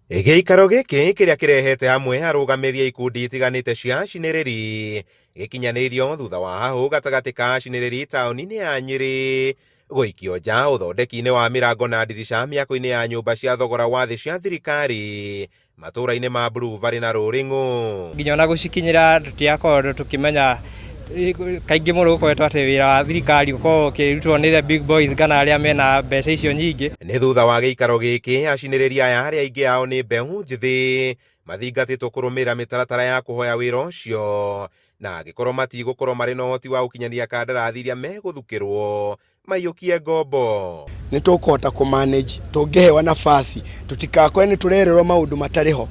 Gĩikaro gĩkĩ kĩrĩa kĩrehete hamwe arũgamĩrĩri ikundi itiganĩte cia acinĩrĩri gĩkinyanĩirio thutha wa hahũ gatagatĩ ka acinĩrĩri taũni-inĩ ya Nyĩrĩ gũikio nja ũthondeki-inĩ wa mĩrango na ndirica mĩako-inĩ ya nyũmba cia thogora wa thĩ cia thirikari matũũra-inĩ ma Bluevalley na Rũrĩng'ũ. Nginya ona gũcikinyĩra tũtiakorwo tũkĩmenya kaingĩ mũno gũkoretwo atĩ wĩra wa thirikari ũkorwo ũkĩrutwo nĩ the big boys kana arĩa mena mbeca icio nyingĩ. Nĩ thutha wa gĩikaro gĩkĩ acinĩrĩri aya arĩa aingĩ ao nĩ mbeũ njĩthĩ mathingatĩtwo kũrũmĩrĩra mĩtaratara ya kũhoya wĩra ũcio na angĩkorwo matigũkorwo marĩ na ũhoti wa gũkinyanĩria kandarathi iria megũthukĩrwo maiyũkie ngombo. Nĩ tũkũhota kũmanage tũngĩhewa nafasi tũtikakore nĩ tũrererwo maũndũ matarĩ ho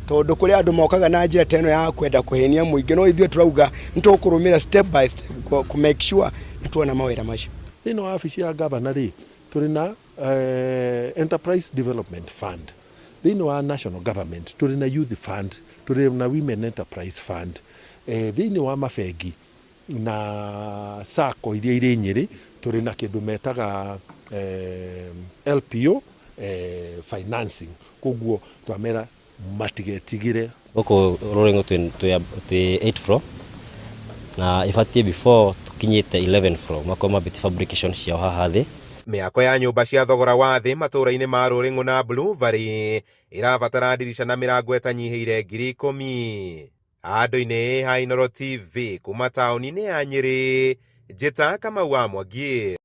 tondũ kũrĩ andũ mokaga na njĩra teno ya kwenda kũhenia mũingĩ no ithuĩ turauga nĩ tũkũrũmĩra step by step ku make sure nĩ tuona mawĩra macio. Thĩinĩ wa wabici ya gavana rĩ tũrĩ na enterprise development fund, thĩinĩ wa national government tũrĩ na youth fund, tũrĩ na women enterprise fund, thĩinĩ wa mabengi na sacco iria irĩ Nyĩrĩ tũrĩ na kĩndũ metaga LPO financing, koguo twamera matigetigire. Gũkũ Rũrĩng'ũ twĩ 8 floor na ibatie before tukinyĩte 11 floor makorwo mambĩtie fabrication ciao haha thĩ. Mĩako ya nyũmba cia thogora wa thĩ matũũra-inĩ ma Rũrĩng'ũ na Bluevalley ĩrabatara ndirica na mĩrango ĩtanyihĩire 10,000. Handũ-inĩ ha Inooro TV kuma taũni-inĩ ya Nyĩrĩ, njĩta Kamau wa Mwangi.